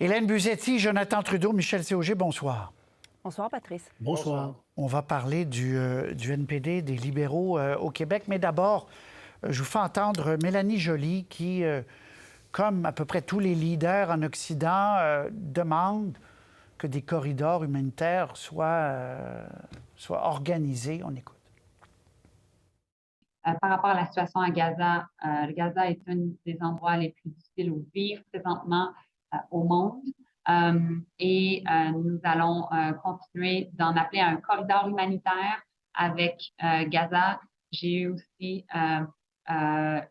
Hélène Buzetti, Jonathan Trudeau, Michel Séauger, bonsoir. Bonsoir, Patrice. Bonsoir. On va parler du NPD, des libéraux au Québec, mais d'abord, je vous fais entendre Mélanie Joly qui, comme à peu près tous les leaders en Occident, demande que des corridors humanitaires soient organisés. On écoute. Par rapport à la situation à Gaza, le Gaza est un des endroits les plus difficiles où vivre présentement au monde. Nous allons continuer d'en appeler à un corridor humanitaire avec Gaza. J'ai eu aussi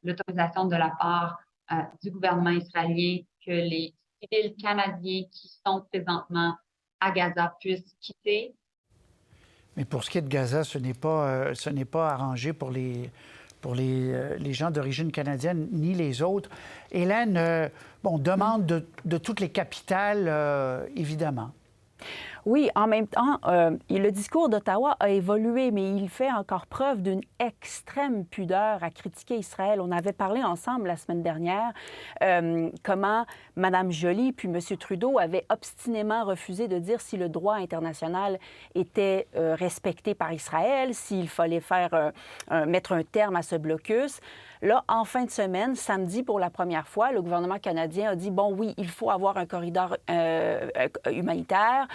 l'autorisation de la part du gouvernement israélien que les civils canadiens qui sont présentement à Gaza puissent quitter. Mais pour ce qui est de Gaza, ce n'est pas arrangé pour les gens d'origine canadienne ni les autres. Hélène, on demande de toutes les capitales, évidemment. Oui, en même temps, le discours d'Ottawa a évolué, mais il fait encore preuve d'une extrême pudeur à critiquer Israël. On avait parlé ensemble la semaine dernière comment Mme Joly puis M. Trudeau avaient obstinément refusé de dire si le droit international était respecté par Israël, s'il fallait mettre un terme à ce blocus. Là, en fin de semaine, samedi, pour la première fois, le gouvernement canadien a dit, bon, oui, il faut avoir un corridor humanitaire,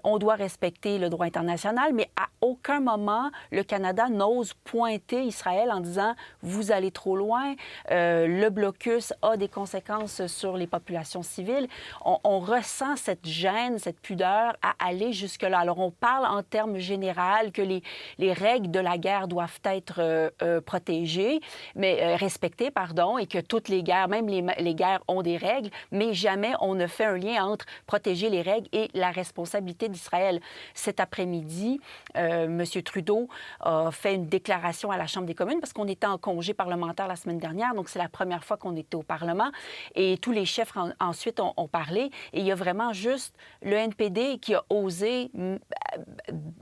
on doit respecter le droit international, mais à aucun moment, le Canada n'ose pointer Israël en disant, vous allez trop loin, le blocus a des conséquences sur les populations civiles. On ressent cette gêne, cette pudeur à aller jusque-là. Alors, on parle en termes généraux que les règles de la guerre doivent être protégées, mais respectées, pardon, et que toutes les guerres, même les guerres ont des règles, mais jamais on ne fait un lien entre protéger les règles et la responsabilité d'Israël. Cet après-midi, M. Trudeau a fait une déclaration à la Chambre des communes parce qu'on était en congé parlementaire la semaine dernière, donc c'est la première fois qu'on était au Parlement, et tous les chefs ensuite ont parlé, et il y a vraiment juste le NPD qui a osé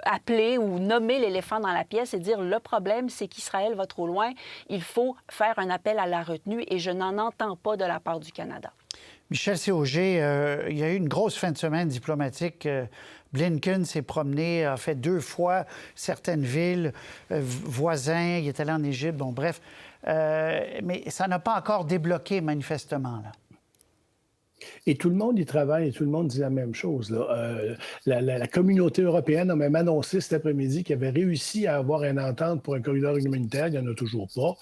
appeler ou nommer l'éléphant dans la pièce et dire le problème, c'est qu'Israël va trop loin, il faut faire un appel à la retenue, et je n'en entends pas de la part du Canada. Michel Séauger, il y a eu une grosse fin de semaine diplomatique. Blinken s'est promené, a fait 2 fois certaines villes voisins, il est allé en Égypte, bon bref. Mais ça n'a pas encore débloqué manifestement, là. Et tout le monde y travaille et tout le monde dit la même chose, là. La communauté européenne a même annoncé cet après-midi qu'elle avait réussi à avoir une entente pour un corridor humanitaire. Il n'y en a toujours pas.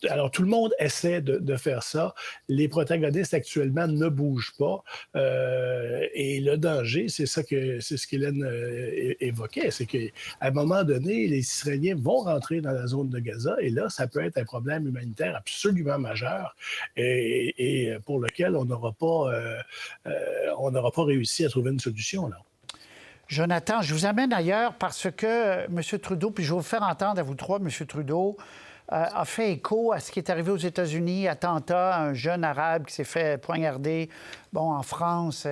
Alors, tout le monde essaie de faire ça. Les protagonistes actuellement ne bougent pas. Et le danger, c'est ce qu'Hélène évoquait, c'est qu'à un moment donné, les Israéliens vont rentrer dans la zone de Gaza et là, ça peut être un problème humanitaire absolument majeur et pour lequel on n'aura pas réussi à trouver une solution, là. Jonathan, je vous amène ailleurs parce que M. Trudeau, puis je vais vous faire entendre à vous trois, M. Trudeau, a fait écho à ce qui est arrivé aux États-Unis, attentat, un jeune arabe qui s'est fait poignarder. Bon, en France,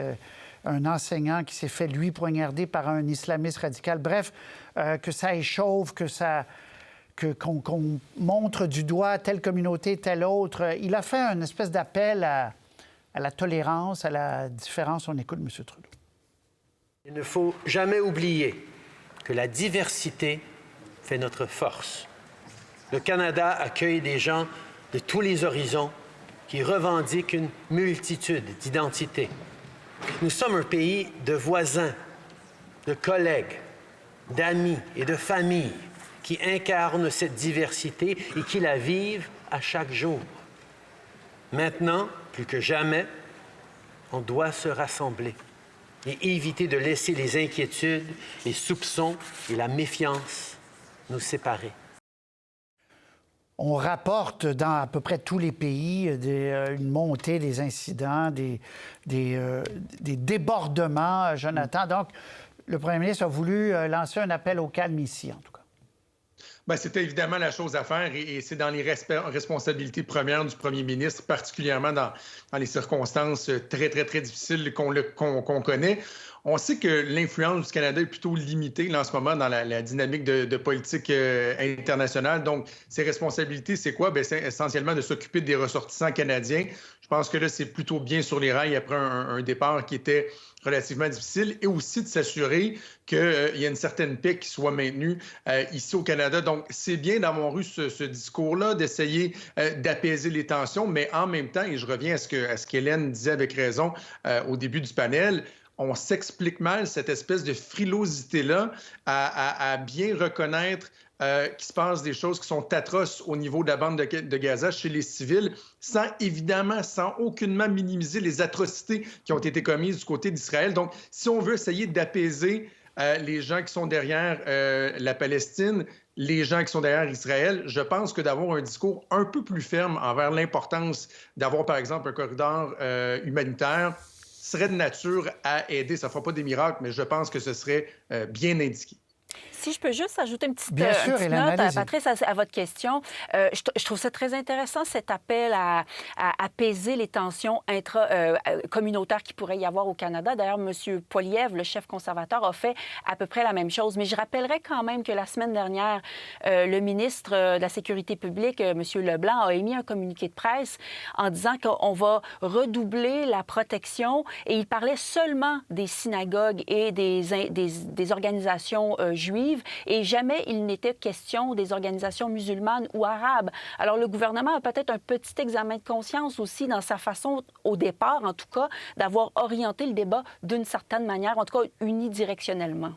un enseignant qui s'est fait, lui, poignarder par un islamiste radical. Bref, que ça échauffe, qu'on montre du doigt telle communauté, telle autre. Il a fait une espèce d'appel à la tolérance, à la différence. On écoute M. Trudeau. Il ne faut jamais oublier que la diversité fait notre force. Le Canada accueille des gens de tous les horizons qui revendiquent une multitude d'identités. Nous sommes un pays de voisins, de collègues, d'amis et de familles qui incarnent cette diversité et qui la vivent à chaque jour. Maintenant, plus que jamais, on doit se rassembler et éviter de laisser les inquiétudes, les soupçons et la méfiance nous séparer. On rapporte dans à peu près tous les pays une montée des incidents, des débordements, Jonathan. Donc, le premier ministre a voulu lancer un appel au calme ici, en tout cas. Bien, c'était évidemment la chose à faire et c'est dans les responsabilités premières du premier ministre, particulièrement dans les circonstances très, très, très difficiles qu'on connaît. On sait que l'influence du Canada est plutôt limitée là, en ce moment dans la dynamique de politique internationale. Donc, ses responsabilités, c'est quoi? Bien, c'est essentiellement de s'occuper des ressortissants canadiens. Je pense que là, c'est plutôt bien sur les rails après un départ qui était relativement difficile et aussi de s'assurer qu'il y a une certaine paix qui soit maintenue ici au Canada. Donc, c'est bien d'avoir eu ce discours-là, d'essayer d'apaiser les tensions, mais en même temps, et je reviens à ce qu'Hélène disait avec raison au début du panel, on s'explique mal cette espèce de frilosité-là à bien reconnaître qu'il se passe des choses qui sont atroces au niveau de la bande de Gaza chez les civils, sans aucunement minimiser les atrocités qui ont été commises du côté d'Israël. Donc, si on veut essayer d'apaiser les gens qui sont derrière la Palestine, les gens qui sont derrière Israël, je pense que d'avoir un discours un peu plus ferme envers l'importance d'avoir, par exemple, un corridor humanitaire serait de nature à aider. Ça ne fera pas des miracles, mais je pense que ce serait bien indiqué. Si je peux juste ajouter une petite, Bien sûr, Hélène, note, Patrice, à votre question. Je trouve ça très intéressant, cet appel à apaiser les tensions communautaires qu'il pourrait y avoir au Canada. D'ailleurs, M. Poilievre, le chef conservateur, a fait à peu près la même chose. Mais je rappellerai quand même que la semaine dernière, le ministre de la Sécurité publique, M. Leblanc, a émis un communiqué de presse en disant qu'on va redoubler la protection et il parlait seulement des synagogues et des organisations juives et jamais il n'était question des organisations musulmanes ou arabes. Alors, le gouvernement a peut-être un petit examen de conscience aussi dans sa façon, au départ en tout cas, d'avoir orienté le débat d'une certaine manière, en tout cas unidirectionnellement.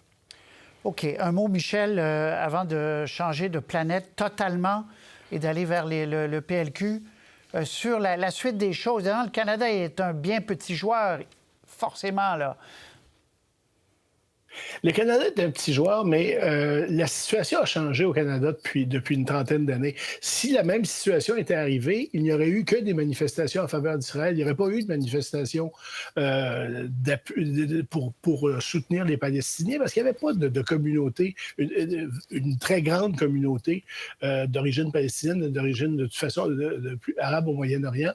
OK. Un mot, Michel, avant de changer de planète totalement et d'aller vers le PLQ. Sur la suite des choses, le Canada est un bien petit joueur, forcément, là. Le Canada est un petit joueur, mais la situation a changé au Canada depuis une trentaine d'années. Si la même situation était arrivée, il n'y aurait eu que des manifestations en faveur d'Israël. Il n'y aurait pas eu de manifestations pour soutenir les Palestiniens parce qu'il n'y avait pas de communauté, une très grande communauté d'origine palestinienne, d'origine de toute façon plus arabe au Moyen-Orient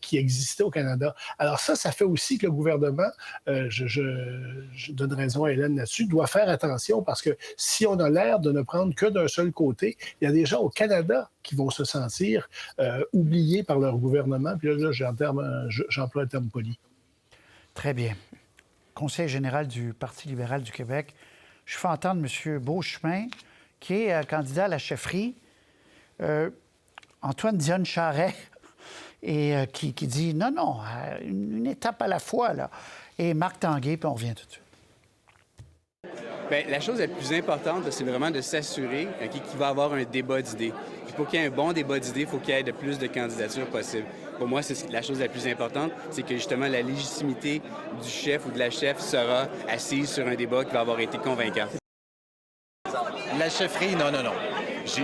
qui existait au Canada. Alors ça fait aussi que le gouvernement, je donne raison à Hélène là-dessus, doit faire attention parce que si on a l'air de ne prendre que d'un seul côté, il y a des gens au Canada qui vont se sentir oubliés par leur gouvernement. Puis là j'emploie un terme poli. Très bien. Conseil général du Parti libéral du Québec, je fais entendre M. Beauchemin, qui est candidat à la chefferie, Antoine Dionne Charest, et qui dit non, une étape à la fois, là. Et Marc Tanguay, puis on revient tout de suite. Bien, la chose la plus importante, c'est vraiment de s'assurer qu'il va y avoir un débat d'idées. Puis pour qu'il y ait un bon débat d'idées, il faut qu'il y ait le plus de candidatures possible. Pour moi, c'est la chose la plus importante, c'est que justement la légitimité du chef ou de la chef sera assise sur un débat qui va avoir été convaincant. La chefferie, non.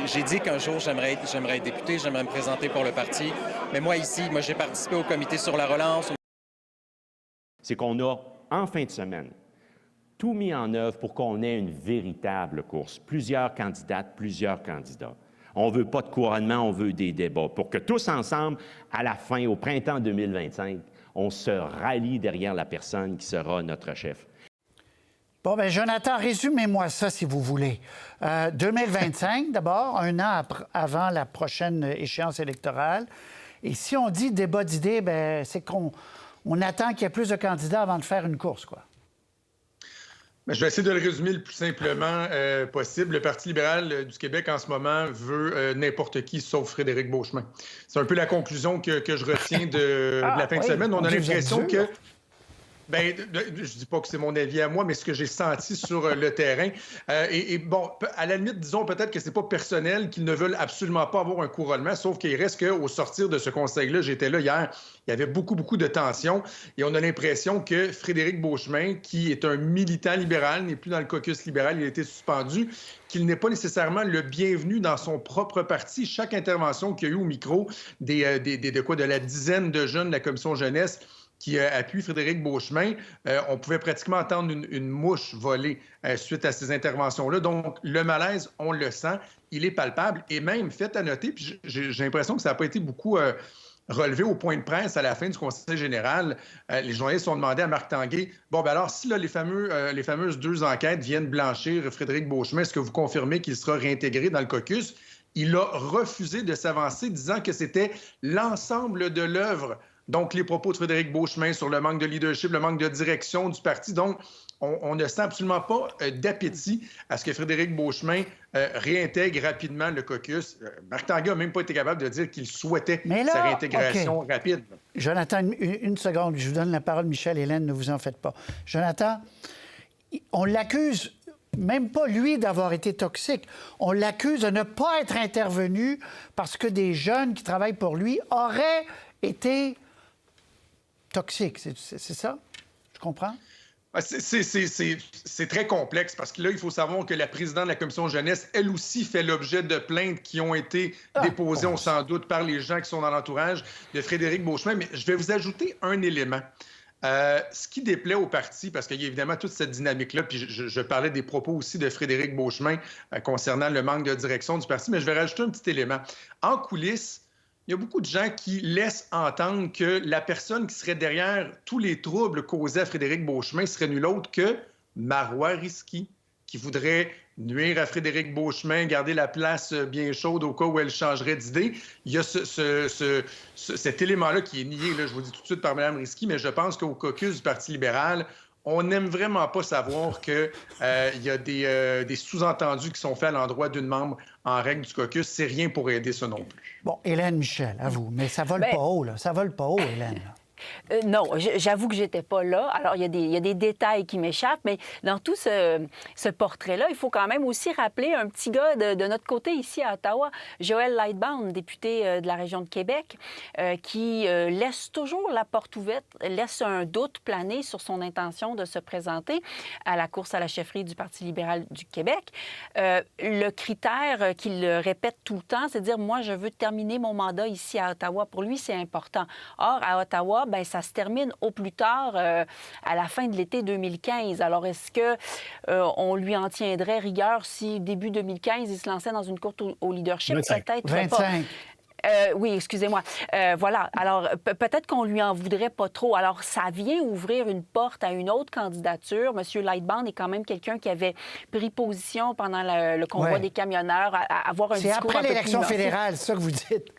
J'ai dit qu'un jour, j'aimerais être député, j'aimerais me présenter pour le parti. Mais moi, ici, j'ai participé au comité sur la relance. C'est qu'on a, en fin de semaine, tout mis en œuvre pour qu'on ait une véritable course. Plusieurs candidates, plusieurs candidats. On ne veut pas de couronnement, on veut des débats. Pour que tous ensemble, à la fin, au printemps 2025, on se rallie derrière la personne qui sera notre chef. Bon, bien, Jonathan, résumez-moi ça, si vous voulez. 2025, d'abord, un an avant la prochaine échéance électorale. Et si on dit débat d'idées, bien, c'est qu'on attend qu'il y ait plus de candidats avant de faire une course, quoi. Je vais essayer de le résumer le plus simplement possible. Le Parti libéral du Québec, en ce moment, veut n'importe qui sauf Frédéric Beauchemin. C'est un peu la conclusion que je retiens de la fin de semaine. On a l'impression que... Bien, je dis pas que c'est mon avis à moi, mais ce que j'ai senti sur le terrain. Et bon, à la limite, disons peut-être que c'est pas personnel, qu'ils ne veulent absolument pas avoir un couronnement, sauf qu'il reste qu'au sortir de ce conseil-là, j'étais là hier, il y avait beaucoup de tensions. Et on a l'impression que Frédéric Beauchemin, qui est un militant libéral, n'est plus dans le caucus libéral, il a été suspendu, qu'il n'est pas nécessairement le bienvenu dans son propre parti. Chaque intervention qu'il y a eu au micro de la dizaine de jeunes de la commission jeunesse qui appuie Frédéric Beauchemin, on pouvait pratiquement entendre une mouche voler suite à ces interventions-là. Donc, le malaise, on le sent, il est palpable. Et même, fait à noter, puis j'ai l'impression que ça n'a pas été beaucoup relevé au point de presse à la fin du Conseil général. Les journalistes ont demandé à Marc Tanguay, bon, ben alors, si là, les fameuses 2 enquêtes viennent blanchir Frédéric Beauchemin, est-ce que vous confirmez qu'il sera réintégré dans le caucus? Il a refusé de s'avancer, disant que c'était l'ensemble de l'œuvre. Donc, les propos de Frédéric Beauchemin sur le manque de leadership, le manque de direction du parti. Donc, on ne sent absolument pas d'appétit à ce que Frédéric Beauchemin réintègre rapidement le caucus. Marc Tanguay n'a même pas été capable de dire qu'il souhaitait sa réintégration rapide. Jonathan, une seconde. Je vous donne la parole, Michel, Hélène, ne vous en faites pas. Jonathan, on l'accuse, même pas lui d'avoir été toxique, on l'accuse de ne pas être intervenu parce que des jeunes qui travaillent pour lui auraient été toxiques. C'est ça? Je comprends? C'est très complexe parce que là, il faut savoir que la présidente de la commission jeunesse, elle aussi, fait l'objet de plaintes qui ont été déposées, on s'en doute, par les gens qui sont dans l'entourage de Frédéric Beauchemin. Mais je vais vous ajouter un élément. Ce qui déplaît au parti, parce qu'il y a évidemment toute cette dynamique-là, puis je parlais des propos aussi de Frédéric Beauchemin concernant le manque de direction du parti, mais je vais rajouter un petit élément. En coulisses, il y a beaucoup de gens qui laissent entendre que la personne qui serait derrière tous les troubles causés à Frédéric Beauchemin serait nul autre que Marois Risky, qui voudrait nuire à Frédéric Beauchemin, garder la place bien chaude au cas où elle changerait d'idée. Il y a cet élément-là qui est nié, là, je vous dis tout de suite, par Mme Risky, mais je pense qu'au caucus du Parti libéral, on n'aime vraiment pas savoir qu'il y a des sous-entendus qui sont faits à l'endroit d'une membre en règle du caucus. C'est rien pour aider ça non plus. Bon, Hélène Michel, à vous. Mais ça vole pas haut, là. Ça vole pas haut, Hélène. Là. Non, j'avoue que j'étais pas là. Alors, il y a des détails qui m'échappent, mais dans tout ce portrait-là, il faut quand même aussi rappeler un petit gars de notre côté ici à Ottawa, Joël Lightbound, député de la région de Québec, qui laisse toujours la porte ouverte, laisse un doute planer sur son intention de se présenter à la course à la chefferie du Parti libéral du Québec. Le critère qu'il répète tout le temps, c'est de dire, moi, je veux terminer mon mandat ici à Ottawa. Pour lui, c'est important. Or, à Ottawa, bien, ça se termine au plus tard à la fin de l'été 2015. Alors, est-ce qu'on lui en tiendrait rigueur si, début 2015, il se lançait dans une course au leadership? 25. Peut-être 25. pas. Oui, excusez-moi. Voilà. Alors, peut-être qu'on lui en voudrait pas trop. Alors, ça vient ouvrir une porte à une autre candidature. M. Lightbound est quand même quelqu'un qui avait pris position pendant le convoi des camionneurs à avoir un discours un peu plus... C'est après l'élection fédérale, c'est ça que vous dites?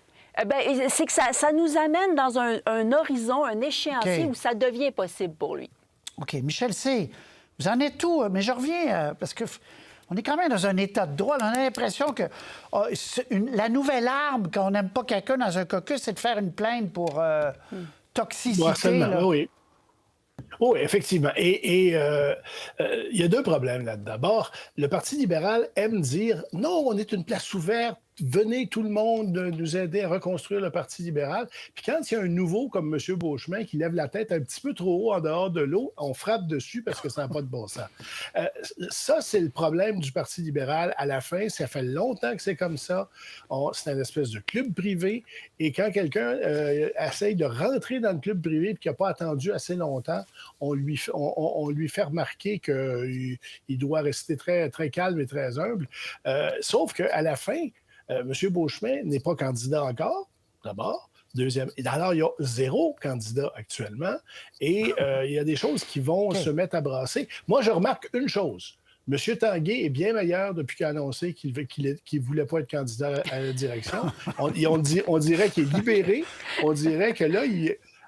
Bien, c'est que ça nous amène dans un horizon, un échéancier où ça devient possible pour lui. OK. Michel C., vous en êtes où? Mais je reviens, parce que on est quand même dans un état de droit. Là, on a l'impression que la nouvelle arme, quand on n'aime pas quelqu'un dans un caucus, c'est de faire une plainte pour toxicité. Là. Oui. Oui, effectivement. Et il y a 2 problèmes là. D'abord, le Parti libéral aime dire « Non, on est une place ouverte. Venez tout le monde nous aider à reconstruire le Parti libéral. » Puis quand il y a un nouveau comme M. Beauchemin qui lève la tête un petit peu trop haut en dehors de l'eau, on frappe dessus parce que ça n'a pas de bon sens. Ça, c'est le problème du Parti libéral. À la fin, ça fait longtemps que c'est comme ça. C'est une espèce de club privé. Et quand quelqu'un essaye de rentrer dans le club privé et qui n'a pas attendu assez longtemps, on lui fait remarquer qu'il doit rester très, très calme et très humble. Sauf qu'à la fin, M. Beauchemin n'est pas candidat encore, d'abord. Deuxième, alors, il y a 0 candidat actuellement et il y a des choses qui vont se mettre à brasser. Moi, je remarque une chose. M. Tanguay est bien meilleur depuis qu'il a annoncé qu'il ne voulait pas être candidat à la direction. On dirait qu'il est libéré. On dirait que là,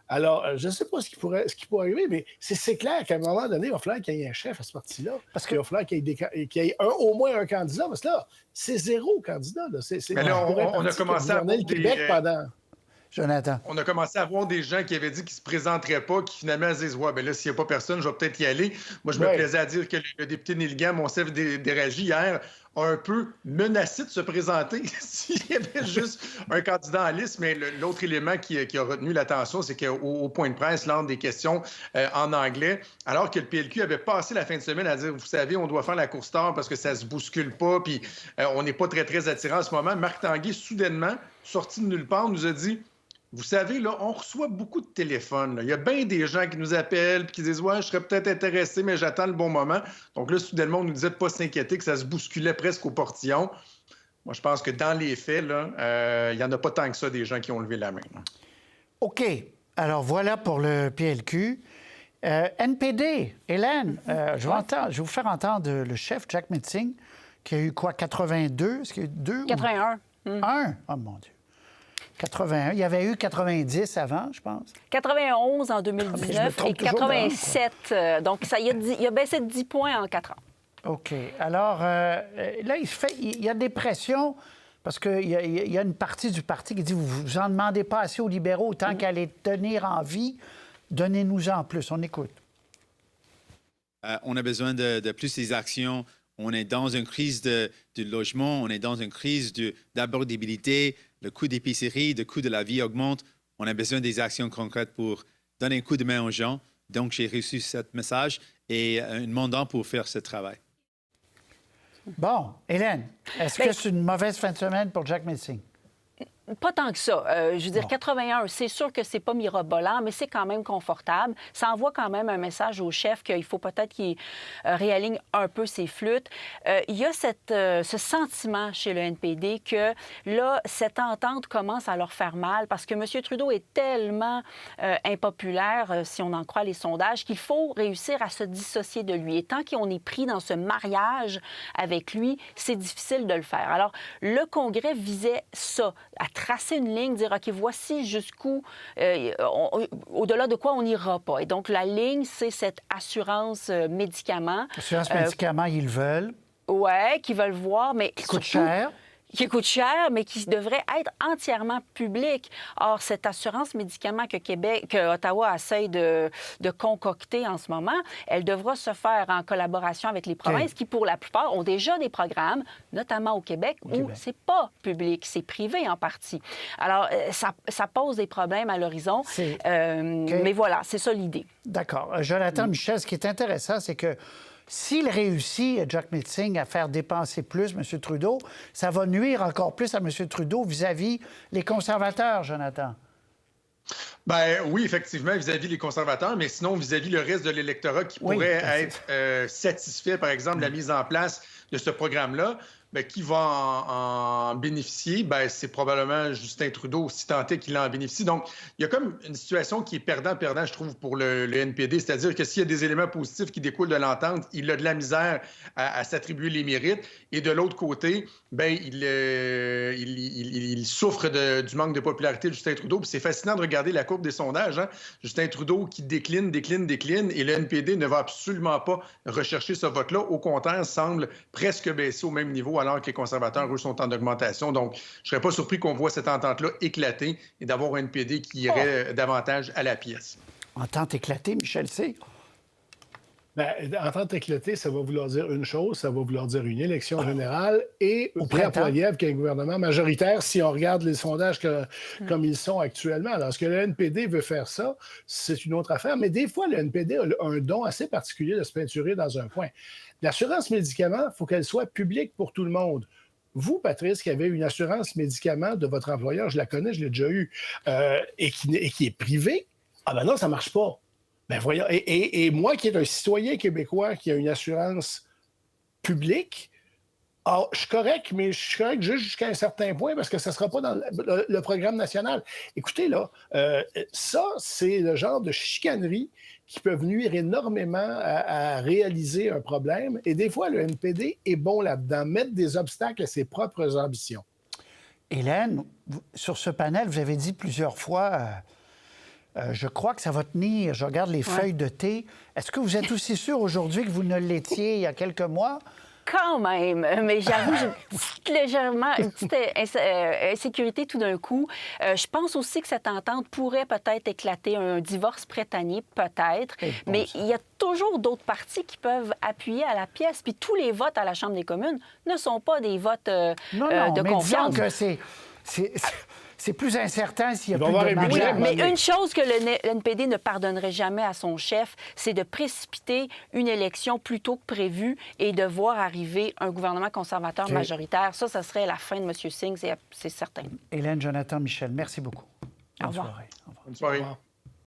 Alors, je ne sais pas ce qui pourrait arriver, mais c'est clair qu'à un moment donné, il va falloir qu'il y ait un chef à ce parti-là. Parce qu'il va falloir qu'il y ait au moins un candidat. Parce que là, c'est 0 candidat. Là. Mais là, on a commencé à avoir Québec pendant... Jonathan. On a commencé à voir des gens qui avaient dit qu'ils ne se présenteraient pas, qui finalement se disent « Ouais, bien là, s'il n'y a pas personne, je vais peut-être y aller. » Moi, je me plaisais à dire que le député Nilgam, Monsef Déragi, hier, a un peu menacé de se présenter s'il y avait juste un candidat en liste. Mais l'autre élément qui a retenu l'attention, c'est qu'au point de presse, lors des questions en anglais, alors que le PLQ avait passé la fin de semaine à dire « Vous savez, on doit faire la course tard parce que ça ne se bouscule pas, puis on n'est pas très, très attirant en ce moment », Marc Tanguay, soudainement, sorti de nulle part, nous a dit « Vous savez, là, on reçoit beaucoup de téléphones. Là. Il y a bien des gens qui nous appellent et qui disent « Ouais, je serais peut-être intéressé, mais j'attends le bon moment. » Donc là, soudainement, on nous disait de ne pas s'inquiéter, que ça se bousculait presque au portillon. Moi, je pense que dans les faits, là, il n'y en a pas tant que ça des gens qui ont levé la main. Là. OK. Alors, voilà pour le PLQ. NPD, Hélène, je vais vous faire entendre le chef, Jack Metzing, qui a eu quoi, 82? Est-ce qu'il y a eu 2? 81. Un? Oh mon Dieu. 81. Il y avait eu 90 avant, je pense. 91 en Ah, mais je me 2019 trompe et toujours 87. Donc, ça, il a baissé de 10 points en 4 ans. OK. Alors, là, il y a des pressions parce qu'il y a une partie du parti qui dit vous en demandez pas assez aux libéraux tant qu'à les tenir en vie. Donnez-nous-en plus. On écoute. On a besoin de plus des actions. On est dans une crise du logement, on est dans une crise d'abordabilité. Le coût d'épicerie, le coût de la vie augmente. On a besoin des actions concrètes pour donner un coup de main aux gens. Donc, j'ai reçu ce message et un mandat pour faire ce travail. Bon, Hélène, est-ce que c'est une mauvaise fin de semaine pour Jack Metzing? Pas tant que ça. Je veux dire, 81, c'est sûr que c'est pas mirobolant, mais c'est quand même confortable. Ça envoie quand même un message au chef qu'il faut peut-être qu'il réaligne un peu ses flûtes. Il y a ce sentiment chez le NPD que, là, cette entente commence à leur faire mal parce que M. Trudeau est tellement impopulaire, si on en croit les sondages, qu'il faut réussir à se dissocier de lui. Et tant qu'on est pris dans ce mariage avec lui, c'est difficile de le faire. Alors, le Congrès visait ça, à tracer une ligne, dire, OK, voici jusqu'où, au-delà de quoi on n'ira pas. Et donc, la ligne, c'est cette assurance médicaments. Assurance médicaments, ils le veulent. Oui, qu'ils veulent voir, mais qui coûte cher. Qui coûte cher, mais qui devrait être entièrement public. Or, cette assurance médicaments que Ottawa essaie de concocter en ce moment, elle devra se faire en collaboration avec les provinces qui, pour la plupart, ont déjà des programmes, notamment au Québec, où c'est pas public, c'est privé en partie. Alors, ça pose des problèmes à l'horizon. Mais voilà, c'est ça l'idée. D'accord. Jonathan Michel, ce qui est intéressant, c'est que s'il réussit, Jack Metzing, à faire dépenser plus M. Trudeau, ça va nuire encore plus à M. Trudeau vis-à-vis les conservateurs, Jonathan. Ben oui, effectivement, vis-à-vis les conservateurs, mais sinon vis-à-vis le reste de l'électorat qui pourrait être satisfait, par exemple, de la mise en place de ce programme-là. Bien, qui va en bénéficier? Bien, c'est probablement Justin Trudeau, si tant est qu'il en bénéficie. Donc, il y a comme une situation qui est perdant-perdant, je trouve, pour le NPD. C'est-à-dire que s'il y a des éléments positifs qui découlent de l'entente, il a de la misère à s'attribuer les mérites. Et de l'autre côté, bien, il souffre du manque de popularité de Justin Trudeau. Puis c'est fascinant de regarder la courbe des sondages. Hein? Justin Trudeau qui décline, et le NPD ne va absolument pas rechercher ce vote-là. Au contraire, semble presque baisser au même niveau, alors que les conservateurs, eux, sont en augmentation. Donc, je ne serais pas surpris qu'on voit cette entente-là éclater et d'avoir un NPD qui irait davantage à la pièce. Entente éclatée, Michel C. Bien, entente éclatée, ça va vouloir dire une chose, ça va vouloir dire une élection générale et prêt à Poilievre qui est un gouvernement majoritaire si on regarde les sondages comme ils sont actuellement. Alors, est-ce que le NPD veut faire ça? C'est une autre affaire, mais des fois, le NPD a un don assez particulier de se peinturer dans un coin. L'assurance médicaments, il faut qu'elle soit publique pour tout le monde. Vous, Patrice, qui avez une assurance médicaments de votre employeur, je la connais, je l'ai déjà eue, et qui est privée, ah ben non, ça ne marche pas. Ben voyons, et moi qui est un citoyen québécois qui a une assurance publique, alors, je suis correct, mais je suis correct juste jusqu'à un certain point parce que ça ne sera pas dans le programme national. Écoutez, là, ça, c'est le genre de chicanerie qui peuvent nuire énormément à réaliser un problème. Et des fois, le NPD est bon là-dedans, mettre des obstacles à ses propres ambitions. Hélène, sur ce panel, vous avez dit plusieurs fois... je crois que ça va tenir. Je regarde les feuilles de thé. Est-ce que vous êtes aussi sûr aujourd'hui que vous ne l'étiez il y a quelques mois? Quand même, mais j'avoue, j'ai une petite insécurité tout d'un coup. Je pense aussi que cette entente pourrait peut-être éclater un divorce prétanier, peut-être, mais il y a toujours d'autres partis qui peuvent appuyer à la pièce. Puis tous les votes à la Chambre des communes ne sont pas des votes de confiance. Disons que c'est plus incertain s'il y a plus de budget. Mais une chose que le NPD ne pardonnerait jamais à son chef, c'est de précipiter une élection plus tôt que prévu et de voir arriver un gouvernement conservateur majoritaire. Ça serait la fin de M. Singh, c'est certain. Hélène, Jonathan Michel, merci beaucoup. Au revoir. Soirée. Au revoir. Bonne soirée. Au revoir.